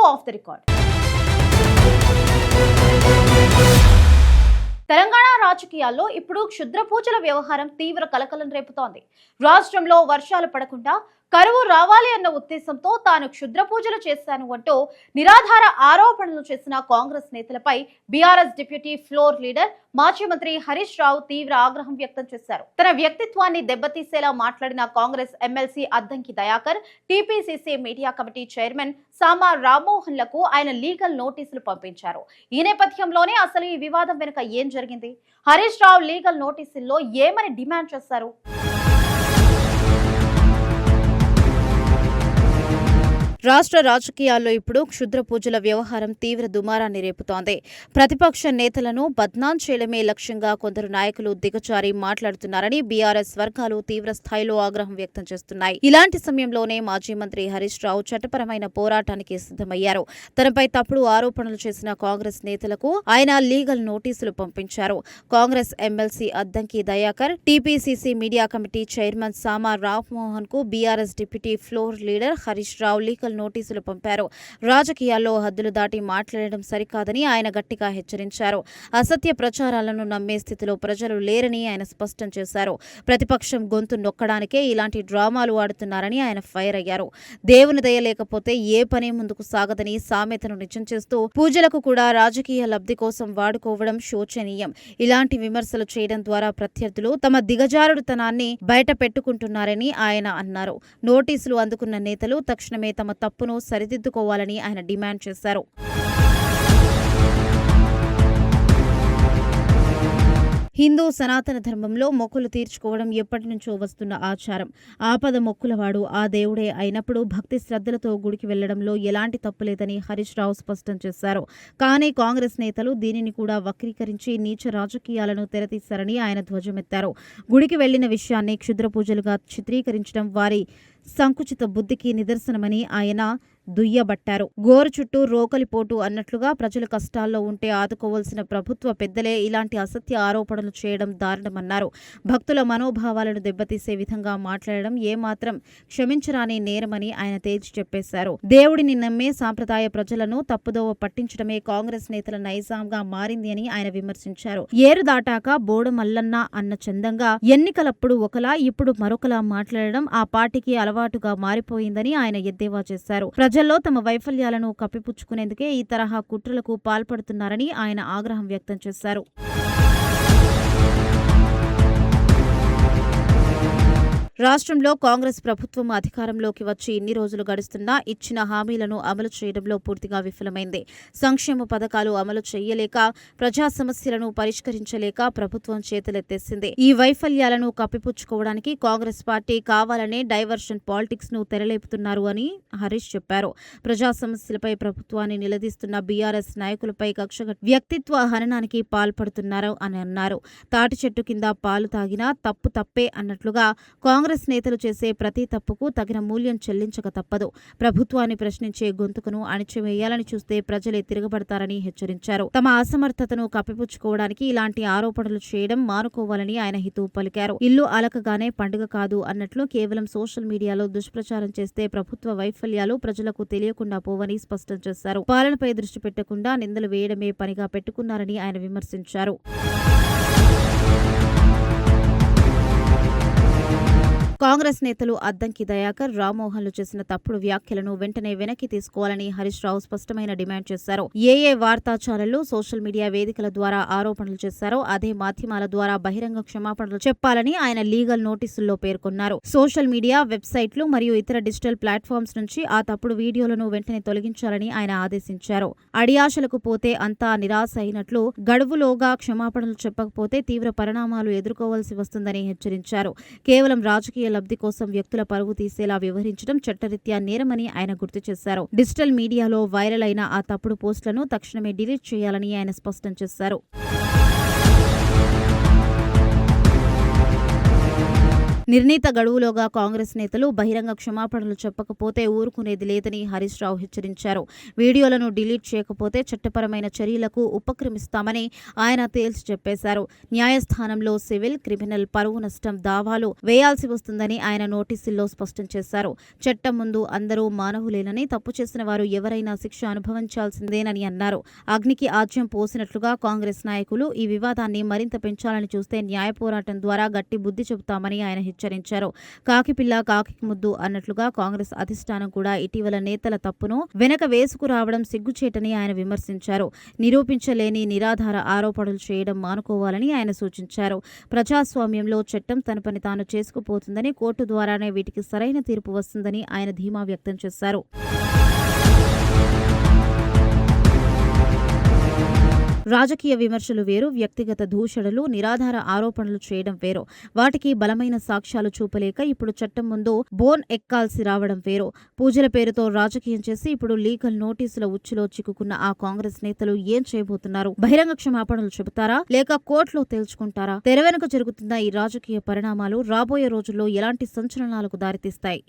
Of the record. Telangana రాజకీయాల్లో ఇప్పుడు క్షుద్ర పూజల వ్యవహారం తీవ్ర కలకలం రేపుతోంది. రాష్ట్రంలో వర్షాలు పడకుండా కరువు రావాలి అన్న ఉద్దేశంతో తాను క్షుద్ర పూజలు చేశాను అంటూ నిరాధార ఆరోపణలు చేసిన కాంగ్రెస్ నేతలపై బీఆర్ఎస్ డిప్యూటీ ఫ్లోర్ లీడర్ మాజీ మంత్రి హరీష్ రావు తీవ్ర ఆగ్రహం వ్యక్తం చేశారు. తన వ్యక్తిత్వాన్ని దెబ్బతీసేలా మాట్లాడిన Congress MLC Addanki Dayakar, TPCC media committee chairman Sama రామ్మోహన్లకు ఆయన లీగల్ నోటీసులు పంపించారు. ఈ నేపథ్యంలోనే అసలు ఈ వివాదం వెనుక ఏం జరిగింది? హరీష్ రావు లీగల్ నోటీసుల్లో ఏమని డిమాండ్ చేశారు? రాష్ట్ర రాజకీయాల్లో ఇప్పుడు క్షుద్ర పూజల వ్యవహారం తీవ్ర దుమారాన్ని రేపుతోంది. ప్రతిపక్ష నేతలను బద్నాం చేయడమే లక్ష్యంగా కొందరు నాయకులు దిగజారి మాట్లాడుతున్నారని బీఆర్ఎస్ వర్గాలు తీవ్ర స్థాయిలో ఆగ్రహం వ్యక్తం చేస్తున్నాయి. ఇలాంటి సమయంలోనే మాజీ మంత్రి హరీష్ రావు చట్టపరమైన పోరాటానికి సిద్ధమయ్యారు. తనపై తప్పుడు ఆరోపణలు చేసిన కాంగ్రెస్ నేతలకు ఆయన లీగల్ నోటీసులు పంపించారు. Congress MLC Addanki Dayakar, TPCC media committee chairman Sama Rammohan కు BRS deputy floor leader Harish Rao legal నోటీసులు పంపారు. రాజకీయాల్లో హద్దులు దాటి మాట్లాడడం సరికాదని ఆయన గట్టిగా హెచ్చరించారు. అసత్య ప్రచారాలను నమ్మే స్థితిలో ప్రజలు లేరని ఆయన స్పష్టం చేశారు. ప్రతిపక్షం గొంతు నొక్కడానికే ఇలాంటి డ్రామాలు ఆడుతున్నారని ఆయన ఫైర్ అయ్యారు. దేవుని దయ లేకపోతే ఏ పని ముందుకు సాగదని సామెతను నిజం చేస్తూ పూజలకు కూడా రాజకీయ లబ్ధి కోసం వాడుకోవడం శోచనీయం. ఇలాంటి విమర్శలు చేయడం ద్వారా ప్రత్యర్థులు తమ దిగజారుడుతనాన్ని బయట పెట్టుకుంటున్నారని ఆయన అన్నారు. నోటీసులు అందుకున్న నేతలు తక్షణమే తమ తప్పును సరిదిద్దుకోవాలని ఆయన డిమాండ్ చేశారు. హిందూ సనాతన ధర్మంలో మొక్కులు తీర్చుకోవడం ఎప్పటి నుంచో వస్తున్న ఆచారం. ఆపద మొక్కులవాడు ఆ దేవుడే అయినప్పుడు భక్తి శ్రద్ధలతో గుడికి వెళ్లడంలో ఎలాంటి తప్పులేదని హరీష్ రావు స్పష్టం చేశారు. కానీ కాంగ్రెస్ నేతలు దీనిని కూడా వక్రీకరించి నీచ రాజకీయాలను తెరతీశారని ఆయన ధ్వజమెత్తారు. గుడికి వెళ్లిన విషయాన్ని క్షుద్ర పూజలుగా చిత్రీకరించడం వారి సంకుచిత బుద్ధికి నిదర్శనమని ఆయన దుయ్యబట్టారు. గోరు చుట్టూ రోకలిపోటు అన్నట్లుగా ప్రజలు కష్టాల్లో ఉంటే ఆదుకోవాల్సిన ప్రభుత్వ పెద్దలే ఇలాంటి అసత్య ఆరోపణలు చేయడం దారుణమన్నారు. భక్తుల మనోభావాలను దెబ్బతీసే విధంగా మాట్లాడడం ఏమాత్రం క్షమించరాని నేరమని ఆయన తేల్చి చెప్పేశారు. దేవుడిని నమ్మే సాంప్రదాయ ప్రజలను తప్పుదోవ పట్టించడమే కాంగ్రెస్ నేతల నైజాంగా మారింది అని ఆయన విమర్శించారు. ఏరు దాటాక బోడు మల్లన్న అన్న చందంగా ఎన్నికలప్పుడు ఒకలా ఇప్పుడు మరొకలా మాట్లాడడం ఆ పార్టీకి అలవాటుగా మారిపోయిందని ఆయన ఎద్దేవా చేశారు. ప్రజల్లో తమ వైఫల్యాలను కప్పిపుచ్చుకునేందుకే ఈ తరహా కుట్రలకు పాల్పడుతున్నారని ఆయన ఆగ్రహం వ్యక్తం చేశారు. రాష్ట్రంలో కాంగ్రెస్ ప్రభుత్వం అధికారంలోకి వచ్చి ఇన్ని రోజులు గడుస్తున్నా ఇచ్చిన హామీలను అమలు చేయడంలో పూర్తిగా విఫలమైంది. సంక్షేమ పథకాలు అమలు చేయలేక, ప్రజా సమస్యలను పరిష్కరించలేక ప్రభుత్వం చేతులెత్తేసింది. ఈ వైఫల్యాలను కప్పిపుచ్చుకోవడానికి కాంగ్రెస్ పార్టీ కావాలనే డైవర్షన్ పాలిటిక్స్ ను తెరలేపుతున్నారు అని హరీష్ చెప్పారు. ప్రజా సమస్యలపై ప్రభుత్వాన్ని నిలదీస్తున్న బీఆర్ఎస్ నాయకులపై కక్షగట్టి వ్యక్తిత్వ హననానికి పాల్పడుతున్నారు అని అన్నారు. తాటి చెట్టు కింద పాలు తాగినా తప్పు తప్పే అన్నట్లుగా కాంగ్రెస్ నేతలు చేసే ప్రతి తప్పుకు తగిన మూల్యం చెల్లించక తప్పదు. ప్రభుత్వాన్ని ప్రశ్నించే గొంతుకును అణిచివేయాలని చూస్తే ప్రజలే తిరగబడతారని హెచ్చరించారు. తమ అసమర్థతను కప్పిపుచ్చుకోవడానికి ఇలాంటి ఆరోపణలు చేయడం మానుకోవాలని ఆయన హితవు పలికారు. ఇల్లు అలకగానే పండుగ కాదు అన్నట్లు కేవలం సోషల్ మీడియాలో దుష్ప్రచారం చేస్తే ప్రభుత్వ వైఫల్యాలు ప్రజలకు తెలియకుండా పోవని స్పష్టం చేశారు. పాలనపై దృష్టి పెట్టకుండా నిందలు వేయడమే పనిగా పెట్టుకున్నారని ఆయన విమర్శించారు. కాంగ్రెస్ నేతలు అద్దంకి దయాకర్, రామ్మోహన్లు చేసిన తప్పుడు వ్యాఖ్యలను వెంటనే వెనక్కి తీసుకోవాలని హరీష్ రావు స్పష్టమైన డిమాండ్ చేశారు. ఏ వార్తా ఛానళ్లు, సోషల్ మీడియా వేదికల ద్వారా ఆరోపణలు చేశారో అదే మాధ్యమాల ద్వారా బహిరంగ క్షమాపణలు చెప్పాలని ఆయన లీగల్ నోటీసుల్లో పేర్కొన్నారు. సోషల్ మీడియా, వెబ్సైట్లు మరియు ఇతర డిజిటల్ ప్లాట్ఫామ్స్ నుంచి ఆ తప్పుడు వీడియోలను వెంటనే తొలగించాలని ఆయన ఆదేశించారు. అడియాశలకు పోతే అంతా నిరాశ అయినట్లు గడువులోగా క్షమాపణలు చెప్పకపోతే తీవ్ర పరిణామాలు ఎదుర్కోవాల్సి వస్తుందని హెచ్చరించారు. కేవలం రాజకీయ లబ్ధి కోసం వ్యక్తుల పరువు తీసేలా వ్యవహరించడం చట్టరీత్యా నేరమని ఆయన గుర్తు చేశారు. డిజిటల్ మీడియాలో వైరల్ అయిన ఆ తప్పుడు పోస్టులను తక్షణమే డిలీట్ చేయాలని ఆయన స్పష్టం చేశారు. నిర్ణీత గడువులోగా కాంగ్రెస్ నేతలు బహిరంగ క్షమాపణలు చెప్పకపోతే ఊరుకునేది లేదని హరీష్ రావు హెచ్చరించారు. వీడియోలను డిలీట్ చేయకపోతే చట్టపరమైన చర్యలకు ఉపక్రమిస్తామని ఆయన తేల్చి చెప్పేశారు. న్యాయస్థానంలో సివిల్, క్రిమినల్, పరువు నష్టం దావాలు వేయాల్సి వస్తుందని ఆయన నోటీసుల్లో స్పష్టం చేశారు. చట్టం ముందు అందరూ మానవులేనని, తప్పు చేసిన వారు ఎవరైనా శిక్ష అనుభవించాల్సిందేనని అన్నారు. అగ్నికి ఆజ్యం పోసినట్లుగా కాంగ్రెస్ నాయకులు ఈ వివాదాన్ని మరింత పెంచాలని చూస్తే న్యాయ పోరాటం ద్వారా గట్టి బుద్ధి చెబుతామని ఆయన హెచ్చరించారు. కాకిపిల్ల కాకికి ముద్దు అన్నట్లుగా కాంగ్రెస్ అధిష్టానం కూడా ఇటీవల నేతల తప్పును వెనక వేసుకురావడం సిగ్గుచేటని ఆయన విమర్శించారు. నిరూపించలేని నిరాధార ఆరోపణలు చేయడం మానుకోవాలని ఆయన సూచించారు. ప్రజాస్వామ్యంలో చట్టం తన పని తాను చేసుకుపోతుందని, కోర్టు ద్వారానే వీటికి సరైన తీర్పు వస్తుందని ఆయన ధీమా వ్యక్తం చేశారు. రాజకీయ విమర్శలు వేరు, వ్యక్తిగత దూషణలు, నిరాధార ఆరోపణలు చేయడం వేరు. వాటికి బలమైన సాక్ష్యాలు చూపలేక ఇప్పుడు చట్టం ముందు బోన్ ఎక్కాల్సి రావడం వేరు. పూజల పేరుతో రాజకీయం చేసి ఇప్పుడు లీగల్ నోటీసుల ఉచ్చులో చిక్కుకున్న ఆ కాంగ్రెస్ నేతలు ఏం చేయబోతున్నారు? బహిరంగ క్షమాపణలు చెబుతారా లేక కోర్టులో తేల్చుకుంటారా? తెర వెనుక జరుగుతున్న ఈ రాజకీయ పరిణామాలు రాబోయే రోజుల్లో ఎలాంటి సంచలనాలకు దారితీస్తాయి?